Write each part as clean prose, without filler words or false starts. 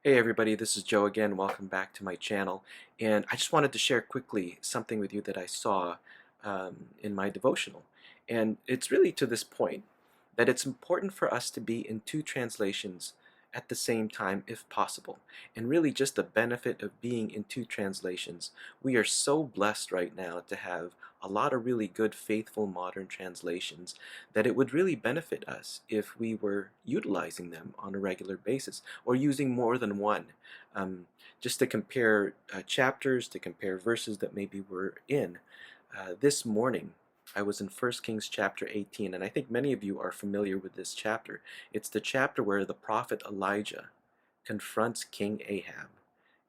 Hey everybody, this is Joe again. Welcome back to my channel. And I just wanted to share quickly something with you that I saw in my devotional. And it's really to this point that it's important for us to be in two translations at the same time if possible. And really just the benefit of being in two translations. We are so blessed right now to have a lot of really good, faithful modern translations that it would really benefit us if we were utilizing them on a regular basis or using more than one, um, just to compare chapters, to compare verses that maybe we're in. This morning, I was in 1 Kings chapter 18, and I think many of you are familiar with this chapter. It's the chapter where the prophet Elijah confronts King Ahab.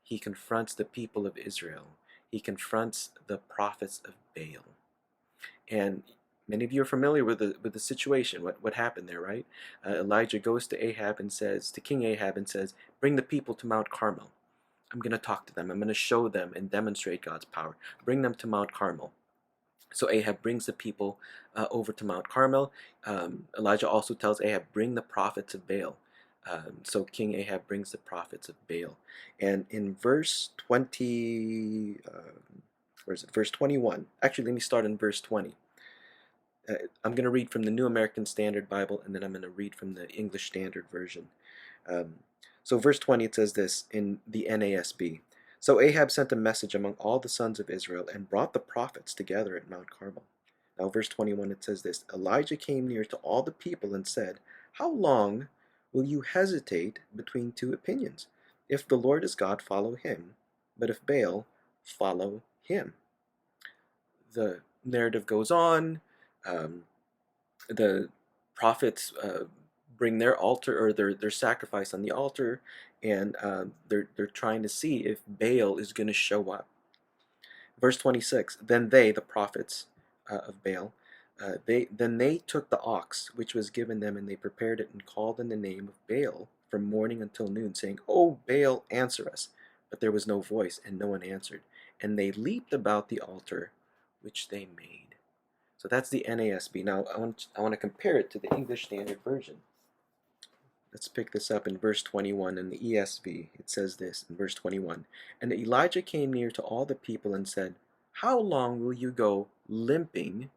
He confronts the people of Israel. He confronts the prophets of Baal. And many of you are familiar with the situation, what happened there, right? Elijah goes to Ahab and says, to King Ahab and says, bring the people to Mount Carmel. I'm going to talk to them. I'm going to show them and demonstrate God's power. Bring them to Mount Carmel. So Ahab brings the people over to Mount Carmel. Elijah also tells Ahab, bring the prophets of Baal. So King Ahab brings the prophets of Baal. And in verse 20, where is it? Verse 21. Actually, let me start in verse 20. I'm going to read from the New American Standard Bible, and then I'm going to read from the English Standard Version. Um, so verse 20, it says this in the NASB. So Ahab sent a message among all the sons of Israel and brought the prophets together at Mount Carmel. Now verse 21, it says this, Elijah came near to all the people and said, how long will you hesitate between two opinions? If the Lord is God, follow him, but if Baal, follow him. The narrative goes on. Um, the prophets bring their altar or their sacrifice on the altar, and they're trying to see if Baal is going to show up. Verse 26. Then they, the prophets of Baal, they took the ox which was given them, and they prepared it and called in the name of Baal from morning until noon, saying, "O Baal, answer us." But there was no voice, and no one answered. And they leaped about the altar which they made. So that's the NASB. Now I want to compare it to the English Standard Version. Let's pick this up in verse 21 in the ESV. It says this in verse 21. And Elijah came near to all the people and said, how long will you go limping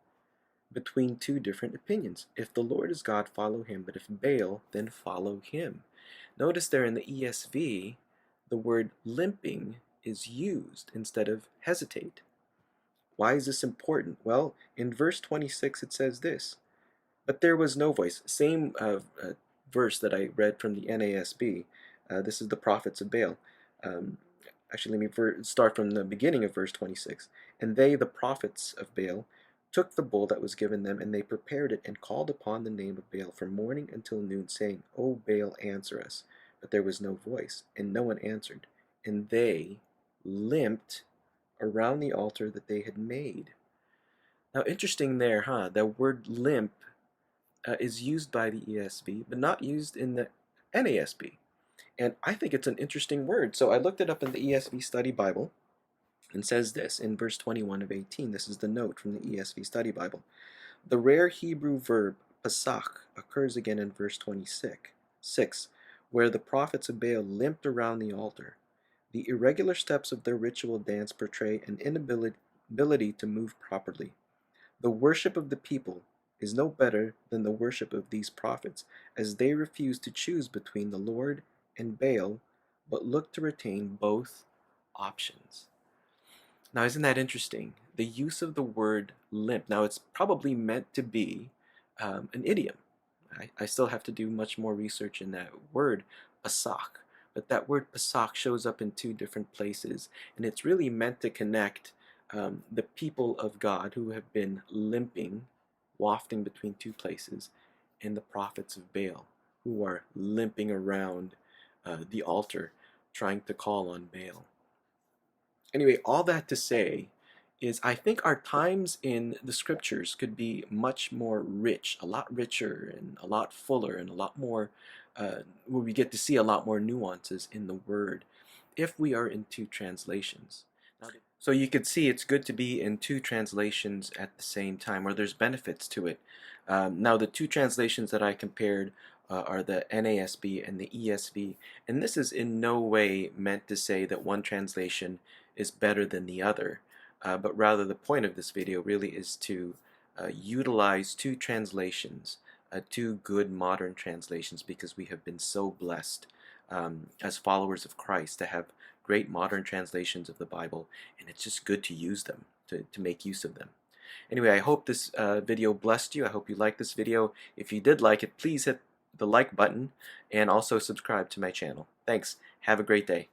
between two different opinions? If the Lord is God, follow him, but if Baal, then follow him. Notice there in the ESV, the word limping is used instead of hesitate. Why is this important? Well, in verse 26 it says this, but there was no voice. Same verse that I read from the NASB. This is the prophets of Baal. Um, Actually, let me start from the beginning of verse 26. And they, the prophets of Baal, took the bull that was given them, and they prepared it and called upon the name of Baal from morning until noon, saying, O Baal, answer us. But there was no voice, and no one answered. And they limped around the altar that they had made. Now, interesting there, huh? That word limp is used by the ESV, but not used in the NASB. And I think it's an interesting word. So I looked it up in the ESV Study Bible and says this in verse 21 of 18. This is the note from the ESV Study Bible. The rare Hebrew verb pasach occurs again in verse 26, where the prophets of Baal limped around the altar. The irregular steps of their ritual dance portray an inability to move properly. The worship of the people is no better than the worship of these prophets, as they refuse to choose between the Lord and Baal, but look to retain both options. Now, isn't that interesting? The use of the word limp. Now, it's probably meant to be an idiom. I still have to do much more research in that word, pasach. But that word pasach shows up in two different places, and it's really meant to connect the people of God who have been limping, wafting between two places, and the prophets of Baal who are limping around the altar trying to call on Baal. Anyway, all that to say is I think our times in the scriptures could be much more rich, a lot richer and a lot fuller and a lot more, where we get to see a lot more nuances in the word if we are in two translations. So you could see it's good to be in two translations at the same time, or there's benefits to it. Now, the two translations that I compared are the NASB and the ESV, and this is in no way meant to say that one translation is better than the other, but rather the point of this video really is to utilize two translations, two good modern translations, because we have been so blessed as followers of Christ to have great modern translations of the Bible, and it's just good to use them, to make use of them. Anyway, I hope this video blessed you. I hope you liked this video. If you did like it, please hit the like button and also subscribe to my channel. Thanks. Have a great day.